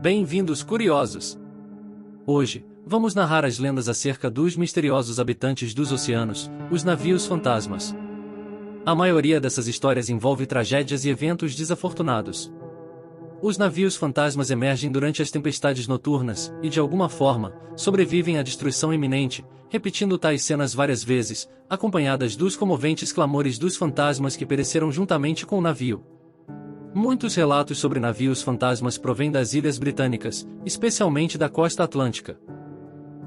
Bem-vindos, curiosos! Hoje, vamos narrar as lendas acerca dos misteriosos habitantes dos oceanos, os navios fantasmas. A maioria dessas histórias envolve tragédias e eventos desafortunados. Os navios fantasmas emergem durante as tempestades noturnas e, de alguma forma, sobrevivem à destruição iminente, repetindo tais cenas várias vezes, acompanhadas dos comoventes clamores dos fantasmas que pereceram juntamente com o navio. Muitos relatos sobre navios fantasmas provêm das ilhas britânicas, especialmente da costa atlântica.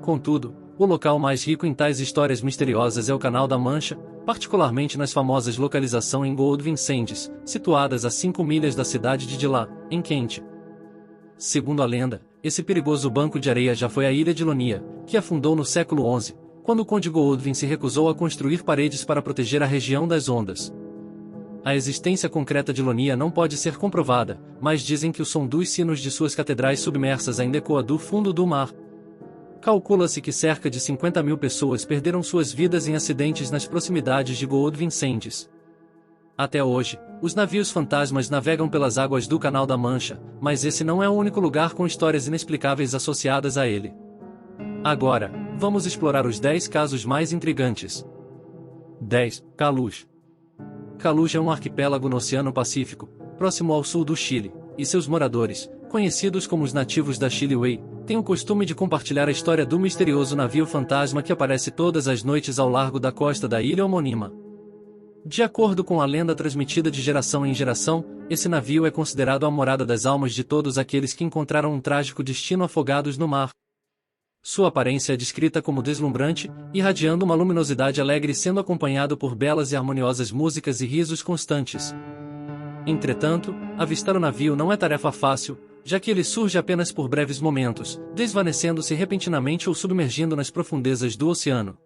Contudo, o local mais rico em tais histórias misteriosas é o Canal da Mancha, particularmente nas famosas localizações em Goldwyn Sands, situadas a 5 milhas da cidade de Dila, em Kent. Segundo a lenda, esse perigoso banco de areia já foi a ilha de Lonia, que afundou no século XI, quando o conde Goldwyn se recusou a construir paredes para proteger a região das ondas. A existência concreta de Lonia não pode ser comprovada, mas dizem que o som dos sinos de suas catedrais submersas ainda ecoa do fundo do mar. Calcula-se que cerca de 50 mil pessoas perderam suas vidas em acidentes nas proximidades de Goldwyn Sands. Até hoje, os navios fantasmas navegam pelas águas do Canal da Mancha, mas esse não é o único lugar com histórias inexplicáveis associadas a ele. Agora, vamos explorar os 10 casos mais intrigantes. 10. Kalush. Kalush é um arquipélago no Oceano Pacífico, próximo ao sul do Chile, e seus moradores, conhecidos como os nativos da Chile Way, têm o costume de compartilhar a história do misterioso navio fantasma que aparece todas as noites ao largo da costa da ilha homônima. De acordo com a lenda transmitida de geração em geração, esse navio é considerado a morada das almas de todos aqueles que encontraram um trágico destino afogados no mar. Sua aparência é descrita como deslumbrante, irradiando uma luminosidade alegre sendo acompanhado por belas e harmoniosas músicas e risos constantes. Entretanto, avistar o navio não é tarefa fácil, já que ele surge apenas por breves momentos, desvanecendo-se repentinamente ou submergindo nas profundezas do oceano.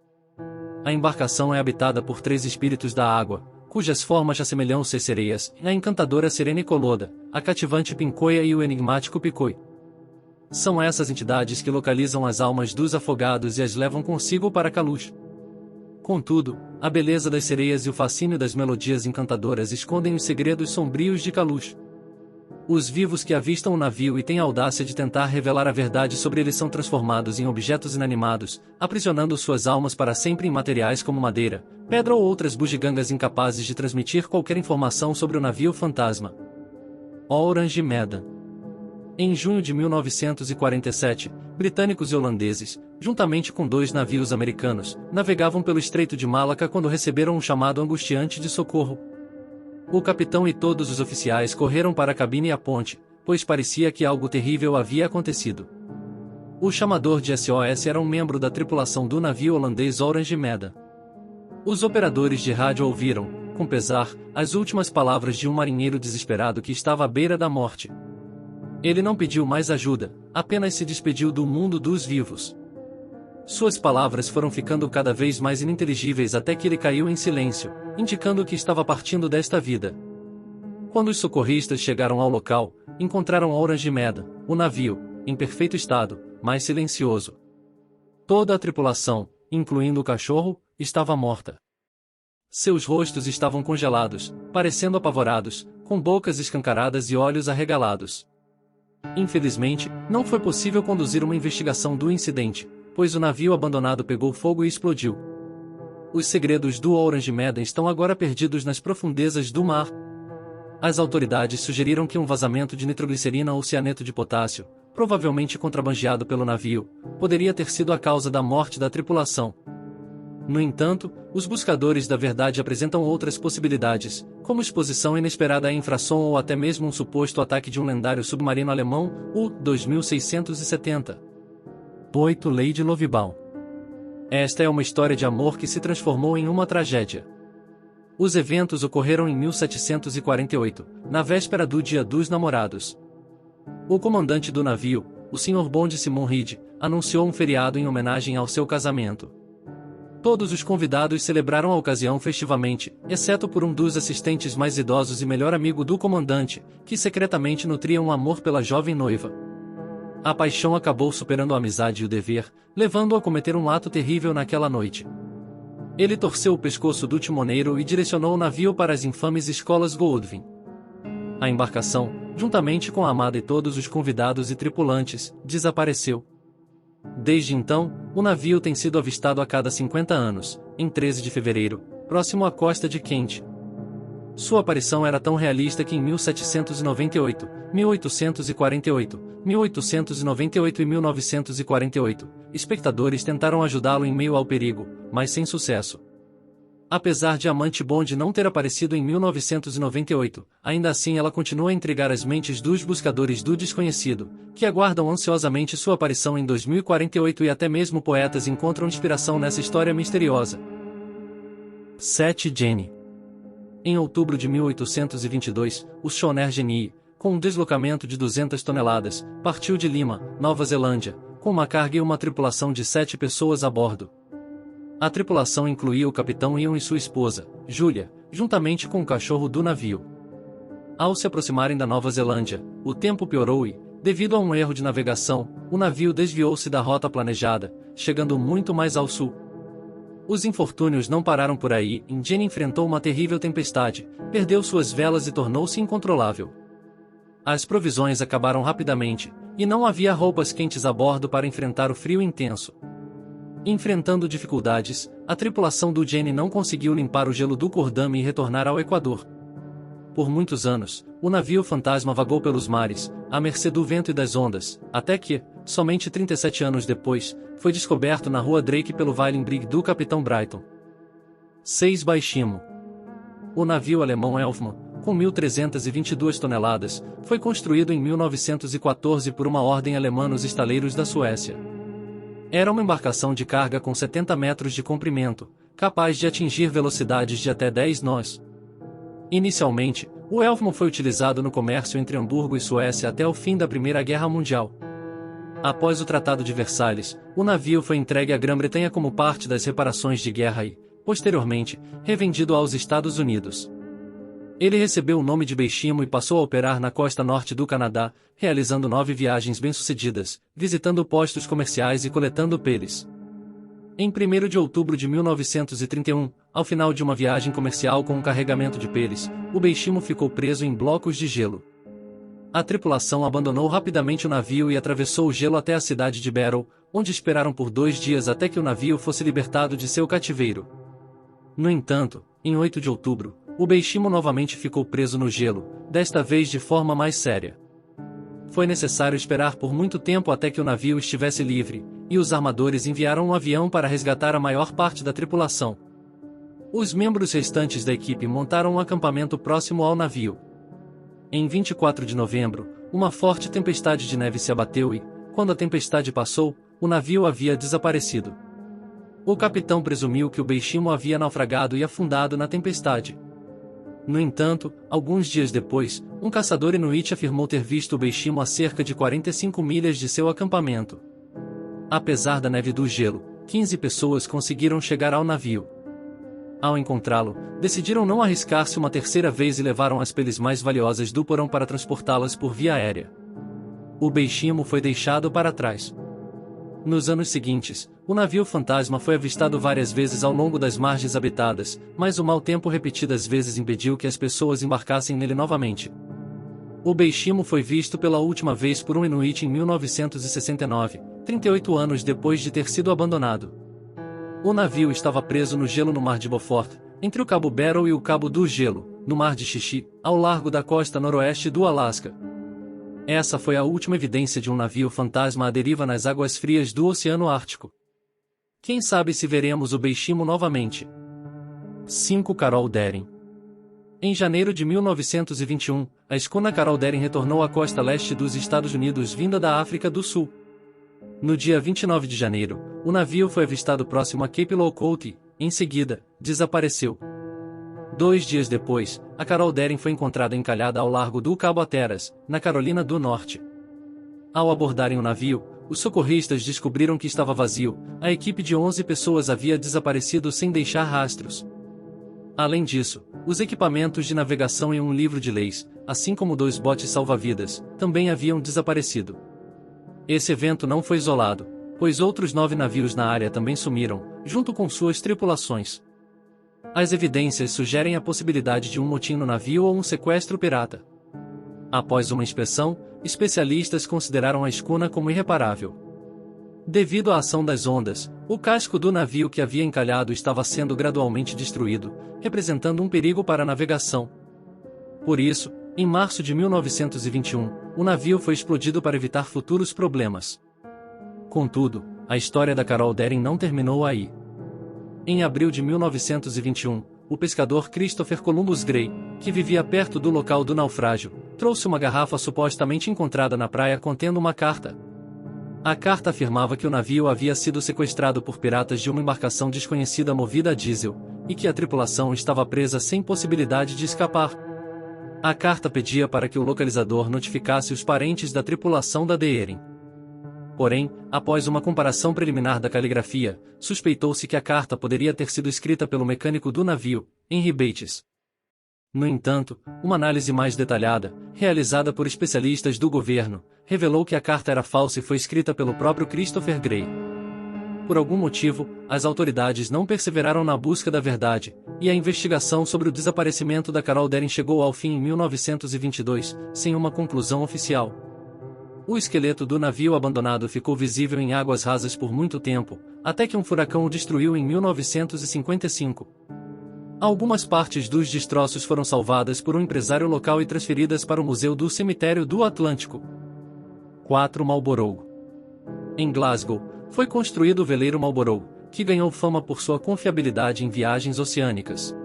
A embarcação é habitada por 3 espíritos da água, cujas formas assemelham ser sereias, a encantadora Serena Coloda, a cativante Pincoia e o enigmático Picoi. São essas entidades que localizam as almas dos afogados e as levam consigo para Kalush. Contudo, a beleza das sereias e o fascínio das melodias encantadoras escondem os segredos sombrios de Kalush. Os vivos que avistam o navio e têm a audácia de tentar revelar a verdade sobre ele são transformados em objetos inanimados, aprisionando suas almas para sempre em materiais como madeira, pedra ou outras bugigangas incapazes de transmitir qualquer informação sobre o navio fantasma. Orange Meadow. Em junho de 1947, britânicos e holandeses, juntamente com 2 navios americanos, navegavam pelo Estreito de Malaca quando receberam um chamado angustiante de socorro. O capitão e todos os oficiais correram para a cabine e a ponte, pois parecia que algo terrível havia acontecido. O chamador de SOS era um membro da tripulação do navio holandês Orange Meadow. Os operadores de rádio ouviram, com pesar, as últimas palavras de um marinheiro desesperado que estava à beira da morte. Ele não pediu mais ajuda, apenas se despediu do mundo dos vivos. Suas palavras foram ficando cada vez mais ininteligíveis até que ele caiu em silêncio, indicando que estava partindo desta vida. Quando os socorristas chegaram ao local, encontraram Orange Meadow, o navio, em perfeito estado, mas silencioso. Toda a tripulação, incluindo o cachorro, estava morta. Seus rostos estavam congelados, parecendo apavorados, com bocas escancaradas e olhos arregalados. Infelizmente, não foi possível conduzir uma investigação do incidente, pois o navio abandonado pegou fogo e explodiu. Os segredos do Orange Meadow estão agora perdidos nas profundezas do mar. As autoridades sugeriram que um vazamento de nitroglicerina ou cianeto de potássio, provavelmente contrabandeado pelo navio, poderia ter sido a causa da morte da tripulação. No entanto, os buscadores da verdade apresentam outras possibilidades, como exposição inesperada a infração ou até mesmo um suposto ataque de um lendário submarino alemão, o 2670. 8. Lady Lovebaum. Esta é uma história de amor que se transformou em uma tragédia. Os eventos ocorreram em 1748, na véspera do Dia dos Namorados. O comandante do navio, o Sr. Bond Simon Reed, anunciou um feriado em homenagem ao seu casamento. Todos os convidados celebraram a ocasião festivamente, exceto por um dos assistentes mais idosos e melhor amigo do comandante, que secretamente nutria um amor pela jovem noiva. A paixão acabou superando a amizade e o dever, levando-o a cometer um ato terrível naquela noite. Ele torceu o pescoço do timoneiro e direcionou o navio para as infames escolas Goldwyn. A embarcação, juntamente com a amada e todos os convidados e tripulantes, desapareceu. Desde então, o navio tem sido avistado a cada 50 anos, em 13 de fevereiro, próximo à costa de Kent. Sua aparição era tão realista que em 1798, 1848, 1898 e 1948, espectadores tentaram ajudá-lo em meio ao perigo, mas sem sucesso. Apesar de Amante Bond não ter aparecido em 1998, ainda assim ela continua a intrigar as mentes dos buscadores do desconhecido, que aguardam ansiosamente sua aparição em 2048 e até mesmo poetas encontram inspiração nessa história misteriosa. 7. Jenny. Em outubro de 1822, o Schooner Genie, com um deslocamento de 200 toneladas, partiu de Lima, Nova Zelândia, com uma carga e uma tripulação de 7 pessoas a bordo. A tripulação incluía o capitão Ian e sua esposa, Julia, juntamente com o cachorro do navio. Ao se aproximarem da Nova Zelândia, o tempo piorou e, devido a um erro de navegação, o navio desviou-se da rota planejada, chegando muito mais ao sul. Os infortúnios não pararam por aí e Jenny enfrentou uma terrível tempestade, perdeu suas velas e tornou-se incontrolável. As provisões acabaram rapidamente, e não havia roupas quentes a bordo para enfrentar o frio intenso. Enfrentando dificuldades, a tripulação do Jenny não conseguiu limpar o gelo do Cordame e retornar ao Equador. Por muitos anos, o navio fantasma vagou pelos mares, à mercê do vento e das ondas, até que, somente 37 anos depois, foi descoberto na rua Drake pelo Whaling Brig do capitão Brighton. 6. Baishimo. O navio alemão Elfmann, com 1.322 toneladas, foi construído em 1914 por uma ordem alemã nos estaleiros da Suécia. Era uma embarcação de carga com 70 metros de comprimento, capaz de atingir velocidades de até 10 nós. Inicialmente, o Elfmann foi utilizado no comércio entre Hamburgo e Suécia até o fim da Primeira Guerra Mundial. Após o Tratado de Versalhes, o navio foi entregue à Grã-Bretanha como parte das reparações de guerra e, posteriormente, revendido aos Estados Unidos. Ele recebeu o nome de Baishimo e passou a operar na costa norte do Canadá, realizando 9 viagens bem-sucedidas, visitando postos comerciais e coletando peles. Em 1º de outubro de 1931, ao final de uma viagem comercial com um carregamento de peles, o Baishimo ficou preso em blocos de gelo. A tripulação abandonou rapidamente o navio e atravessou o gelo até a cidade de Barrow, onde esperaram por 2 dias até que o navio fosse libertado de seu cativeiro. No entanto, em 8 de outubro, o Baishimo novamente ficou preso no gelo, desta vez de forma mais séria. Foi necessário esperar por muito tempo até que o navio estivesse livre, e os armadores enviaram um avião para resgatar a maior parte da tripulação. Os membros restantes da equipe montaram um acampamento próximo ao navio. Em 24 de novembro, uma forte tempestade de neve se abateu e, quando a tempestade passou, o navio havia desaparecido. O capitão presumiu que o Baishimo havia naufragado e afundado na tempestade. No entanto, alguns dias depois, um caçador inuit afirmou ter visto o Baishimo a cerca de 45 milhas de seu acampamento. Apesar da neve e do gelo, 15 pessoas conseguiram chegar ao navio. Ao encontrá-lo, decidiram não arriscar-se uma terceira vez e levaram as peles mais valiosas do porão para transportá-las por via aérea. O Baishimo foi deixado para trás. Nos anos seguintes, o navio fantasma foi avistado várias vezes ao longo das margens habitadas, mas o mau tempo repetidas vezes impediu que as pessoas embarcassem nele novamente. O Baishimo foi visto pela última vez por um inuit em 1969, 38 anos depois de ter sido abandonado. O navio estava preso no gelo no Mar de Beaufort, entre o Cabo Barrow e o Cabo do Gelo, no Mar de Xixi, ao largo da costa noroeste do Alasca. Essa foi a última evidência de um navio fantasma à deriva nas águas frias do Oceano Ártico. Quem sabe se veremos o Baishimo novamente. 5. Carol Dering. Em janeiro de 1921, a escuna Carol Dering retornou à costa leste dos Estados Unidos vinda da África do Sul. No dia 29 de janeiro, o navio foi avistado próximo a Cape Lookout e, em seguida, desapareceu. 2 dias depois, a Carol Dering foi encontrada encalhada ao largo do Cabo Hatteras, na Carolina do Norte. Ao abordarem o navio, os socorristas descobriram que estava vazio, a equipe de 11 pessoas havia desaparecido sem deixar rastros. Além disso, os equipamentos de navegação e um livro de leis, assim como 2 botes salva-vidas, também haviam desaparecido. Esse evento não foi isolado, pois outros 9 navios na área também sumiram, junto com suas tripulações. As evidências sugerem a possibilidade de um motim no navio ou um sequestro pirata. Após uma inspeção, especialistas consideraram a escuna como irreparável. Devido à ação das ondas, o casco do navio que havia encalhado estava sendo gradualmente destruído, representando um perigo para a navegação. Por isso, em março de 1921, o navio foi explodido para evitar futuros problemas. Contudo, a história da Carol Dering não terminou aí. Em abril de 1921, o pescador Christopher Columbus Gray, que vivia perto do local do naufrágio, trouxe uma garrafa supostamente encontrada na praia contendo uma carta. A carta afirmava que o navio havia sido sequestrado por piratas de uma embarcação desconhecida movida a diesel, e que a tripulação estava presa sem possibilidade de escapar. A carta pedia para que o localizador notificasse os parentes da tripulação da Dering. Porém, após uma comparação preliminar da caligrafia, suspeitou-se que a carta poderia ter sido escrita pelo mecânico do navio, Henry Bates. No entanto, uma análise mais detalhada, realizada por especialistas do governo, revelou que a carta era falsa e foi escrita pelo próprio Christopher Gray. Por algum motivo, as autoridades não perseveraram na busca da verdade, e a investigação sobre o desaparecimento da Carol Dering chegou ao fim em 1922, sem uma conclusão oficial. O esqueleto do navio abandonado ficou visível em águas rasas por muito tempo, até que um furacão o destruiu em 1955. Algumas partes dos destroços foram salvadas por um empresário local e transferidas para o Museu do Cemitério do Atlântico. 4. Marlborough. Em Glasgow, foi construído o veleiro Marlborough, que ganhou fama por sua confiabilidade em viagens oceânicas.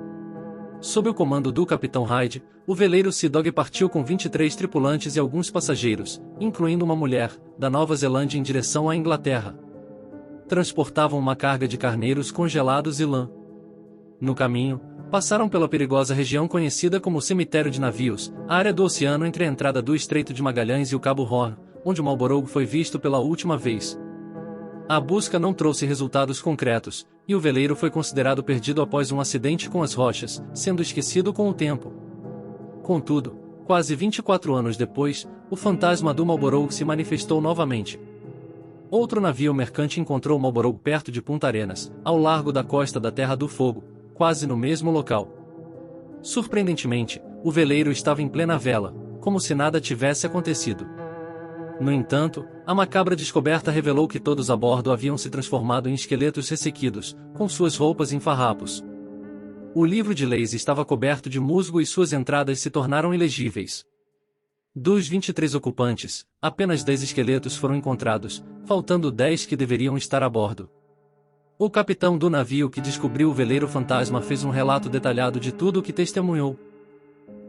Sob o comando do capitão Hyde, o veleiro Sea Dog partiu com 23 tripulantes e alguns passageiros, incluindo uma mulher, da Nova Zelândia em direção à Inglaterra. Transportavam uma carga de carneiros congelados e lã. No caminho, passaram pela perigosa região conhecida como Cemitério de Navios, a área do oceano entre a entrada do Estreito de Magalhães e o Cabo Horn, onde o Marlborough foi visto pela última vez. A busca não trouxe resultados concretos, e o veleiro foi considerado perdido após um acidente com as rochas, sendo esquecido com o tempo. Contudo, quase 24 anos depois, o fantasma do Marlborough se manifestou novamente. Outro navio mercante encontrou o Marlborough perto de Punta Arenas, ao largo da costa da Terra do Fogo, quase no mesmo local. Surpreendentemente, o veleiro estava em plena vela, como se nada tivesse acontecido. No entanto, a macabra descoberta revelou que todos a bordo haviam se transformado em esqueletos ressequidos, com suas roupas em farrapos. O livro de leis estava coberto de musgo e suas entradas se tornaram ilegíveis. Dos 23 ocupantes, apenas 10 esqueletos foram encontrados, faltando 10 que deveriam estar a bordo. O capitão do navio que descobriu o veleiro fantasma fez um relato detalhado de tudo o que testemunhou.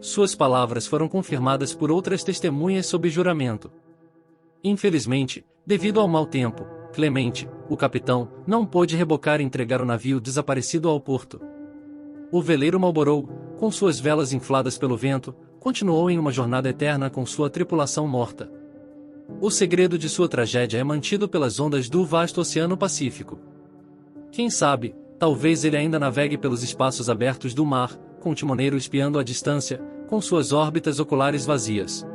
Suas palavras foram confirmadas por outras testemunhas sob juramento. Infelizmente, devido ao mau tempo, Clemente, o capitão, não pôde rebocar e entregar o navio desaparecido ao porto. O veleiro Marlborough, com suas velas infladas pelo vento, continuou em uma jornada eterna com sua tripulação morta. O segredo de sua tragédia é mantido pelas ondas do vasto Oceano Pacífico. Quem sabe, talvez ele ainda navegue pelos espaços abertos do mar, com o timoneiro espiando à distância, com suas órbitas oculares vazias.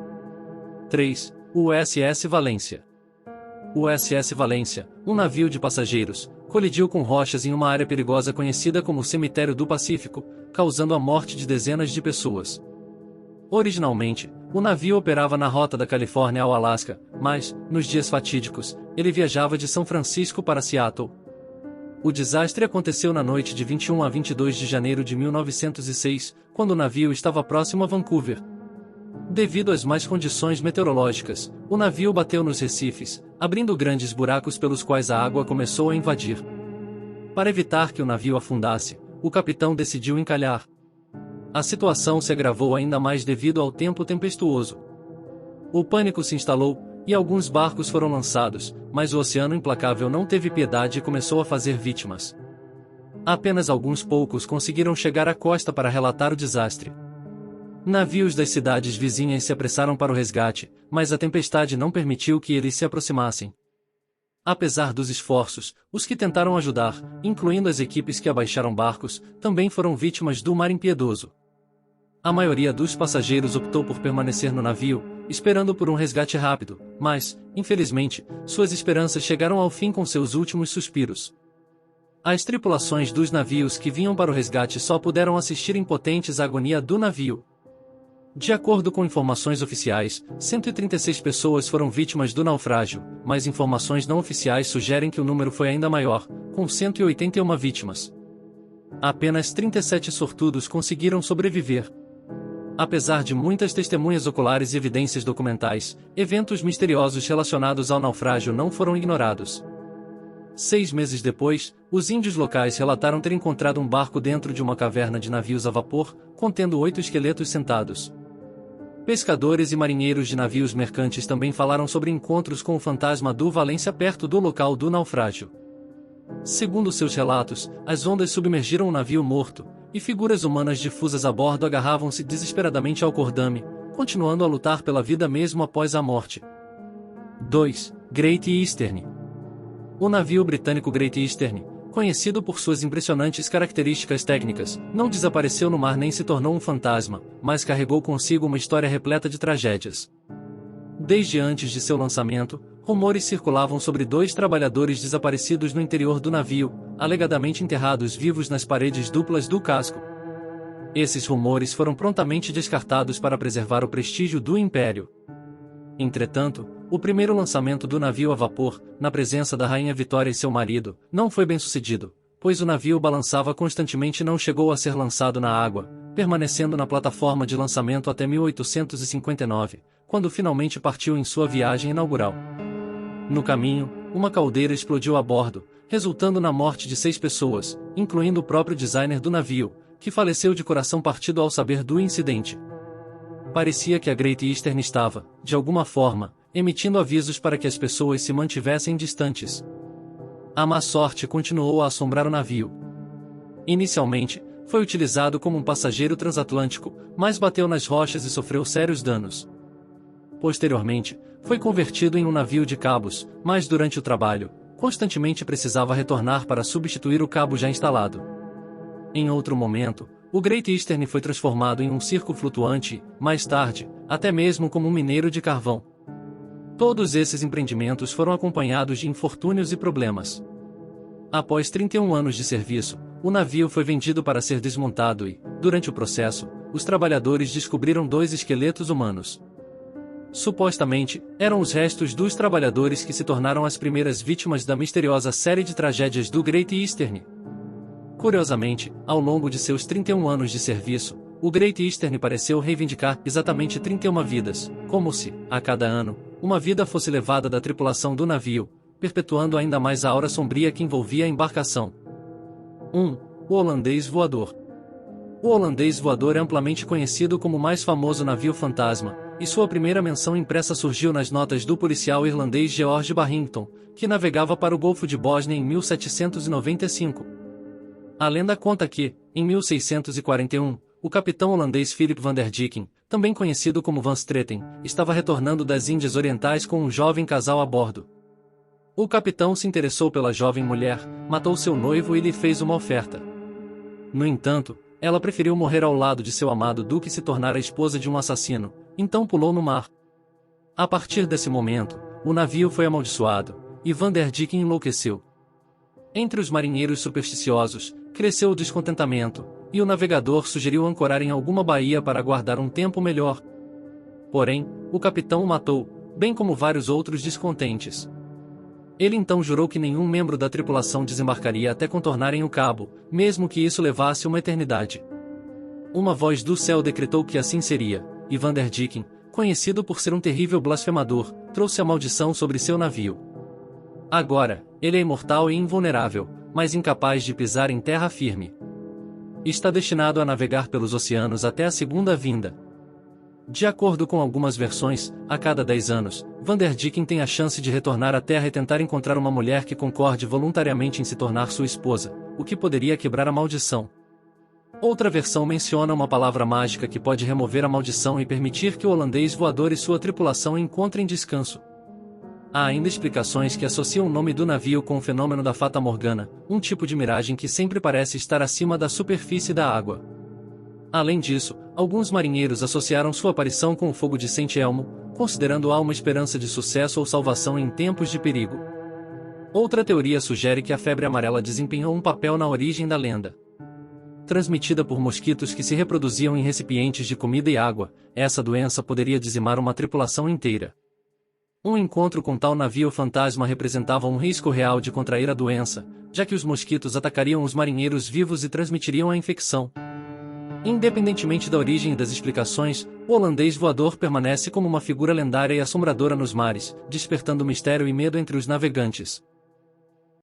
3. O USS Valência. O USS Valência, um navio de passageiros, colidiu com rochas em uma área perigosa conhecida como o Cemitério do Pacífico, causando a morte de dezenas de pessoas. Originalmente, o navio operava na rota da Califórnia ao Alasca, mas, nos dias fatídicos, ele viajava de São Francisco para Seattle. O desastre aconteceu na noite de 21 a 22 de janeiro de 1906, quando o navio estava próximo a Vancouver. Devido às más condições meteorológicas, o navio bateu nos recifes, abrindo grandes buracos pelos quais a água começou a invadir. Para evitar que o navio afundasse, o capitão decidiu encalhar. A situação se agravou ainda mais devido ao tempo tempestuoso. O pânico se instalou, e alguns barcos foram lançados, mas o oceano implacável não teve piedade e começou a fazer vítimas. Apenas alguns poucos conseguiram chegar à costa para relatar o desastre. Navios das cidades vizinhas se apressaram para o resgate, mas a tempestade não permitiu que eles se aproximassem. Apesar dos esforços, os que tentaram ajudar, incluindo as equipes que abaixaram barcos, também foram vítimas do mar impiedoso. A maioria dos passageiros optou por permanecer no navio, esperando por um resgate rápido, mas, infelizmente, suas esperanças chegaram ao fim com seus últimos suspiros. As tripulações dos navios que vinham para o resgate só puderam assistir impotentes à agonia do navio. De acordo com informações oficiais, 136 pessoas foram vítimas do naufrágio, mas informações não oficiais sugerem que o número foi ainda maior, com 181 vítimas. Apenas 37 sortudos conseguiram sobreviver. Apesar de muitas testemunhas oculares e evidências documentais, eventos misteriosos relacionados ao naufrágio não foram ignorados. 6 meses depois, os índios locais relataram ter encontrado um barco dentro de uma caverna de navios a vapor, contendo 8 esqueletos sentados. Pescadores e marinheiros de navios mercantes também falaram sobre encontros com o fantasma do Valência perto do local do naufrágio. Segundo seus relatos, as ondas submergiram o navio morto, e figuras humanas difusas a bordo agarravam-se desesperadamente ao cordame, continuando a lutar pela vida mesmo após a morte. 2. Great Eastern. O navio britânico Great Eastern, conhecido por suas impressionantes características técnicas, não desapareceu no mar nem se tornou um fantasma, mas carregou consigo uma história repleta de tragédias. Desde antes de seu lançamento, rumores circulavam sobre 2 trabalhadores desaparecidos no interior do navio, alegadamente enterrados vivos nas paredes duplas do casco. Esses rumores foram prontamente descartados para preservar o prestígio do Império. Entretanto, o primeiro lançamento do navio a vapor, na presença da Rainha Vitória e seu marido, não foi bem sucedido, pois o navio balançava constantemente e não chegou a ser lançado na água, permanecendo na plataforma de lançamento até 1859, quando finalmente partiu em sua viagem inaugural. No caminho, uma caldeira explodiu a bordo, resultando na morte de 6 pessoas, incluindo o próprio designer do navio, que faleceu de coração partido ao saber do incidente. Parecia que a Great Eastern estava, de alguma forma, emitindo avisos para que as pessoas se mantivessem distantes. A má sorte continuou a assombrar o navio. Inicialmente, foi utilizado como um passageiro transatlântico, mas bateu nas rochas e sofreu sérios danos. Posteriormente, foi convertido em um navio de cabos, mas durante o trabalho, constantemente precisava retornar para substituir o cabo já instalado. Em outro momento, o Great Eastern foi transformado em um circo flutuante e, mais tarde, até mesmo como um mineiro de carvão. Todos esses empreendimentos foram acompanhados de infortúnios e problemas. Após 31 anos de serviço, o navio foi vendido para ser desmontado e, durante o processo, os trabalhadores descobriram 2 esqueletos humanos. Supostamente, eram os restos dos trabalhadores que se tornaram as primeiras vítimas da misteriosa série de tragédias do Great Eastern. Curiosamente, ao longo de seus 31 anos de serviço, o Great Eastern pareceu reivindicar exatamente 31 vidas, como se, a cada ano, uma vida fosse levada da tripulação do navio, perpetuando ainda mais a aura sombria que envolvia a embarcação. 1. O holandês voador. O holandês voador é amplamente conhecido como o mais famoso navio fantasma, e sua primeira menção impressa surgiu nas notas do policial irlandês George Barrington, que navegava para o Golfo de Bósnia em 1795. A lenda conta que, em 1641, o capitão holandês Philip van der Decken, também conhecido como Van Straten, estava retornando das Índias Orientais com um jovem casal a bordo. O capitão se interessou pela jovem mulher, matou seu noivo e lhe fez uma oferta. No entanto, ela preferiu morrer ao lado de seu amado do que se tornar a esposa de um assassino, então pulou no mar. A partir desse momento, o navio foi amaldiçoado, e Van der Decken enlouqueceu. Entre os marinheiros supersticiosos, cresceu o descontentamento, e o navegador sugeriu ancorar em alguma baía para aguardar um tempo melhor. Porém, o capitão o matou, bem como vários outros descontentes. Ele então jurou que nenhum membro da tripulação desembarcaria até contornarem o cabo, mesmo que isso levasse uma eternidade. Uma voz do céu decretou que assim seria, e Van der Decken, conhecido por ser um terrível blasfemador, trouxe a maldição sobre seu navio. Agora, ele é imortal e invulnerável, mas incapaz de pisar em terra firme. Está destinado a navegar pelos oceanos até a segunda vinda. De acordo com algumas versões, a cada 10 anos, Van der Decken tem a chance de retornar à Terra e tentar encontrar uma mulher que concorde voluntariamente em se tornar sua esposa, o que poderia quebrar a maldição. Outra versão menciona uma palavra mágica que pode remover a maldição e permitir que o holandês voador e sua tripulação encontrem descanso. Há ainda explicações que associam o nome do navio com o fenômeno da Fata Morgana, um tipo de miragem que sempre parece estar acima da superfície da água. Além disso, alguns marinheiros associaram sua aparição com o fogo de Saint Elmo, considerando-a uma esperança de sucesso ou salvação em tempos de perigo. Outra teoria sugere que a febre amarela desempenhou um papel na origem da lenda. transmitida por mosquitos que se reproduziam em recipientes de comida e água. Essa doença poderia dizimar uma tripulação inteira. Um encontro com tal navio fantasma representava um risco real de contrair a doença, já que os mosquitos atacariam os marinheiros vivos e transmitiriam a infecção. Independentemente da origem e das explicações, o holandês voador permanece como uma figura lendária e assombradora nos mares, despertando mistério e medo entre os navegantes.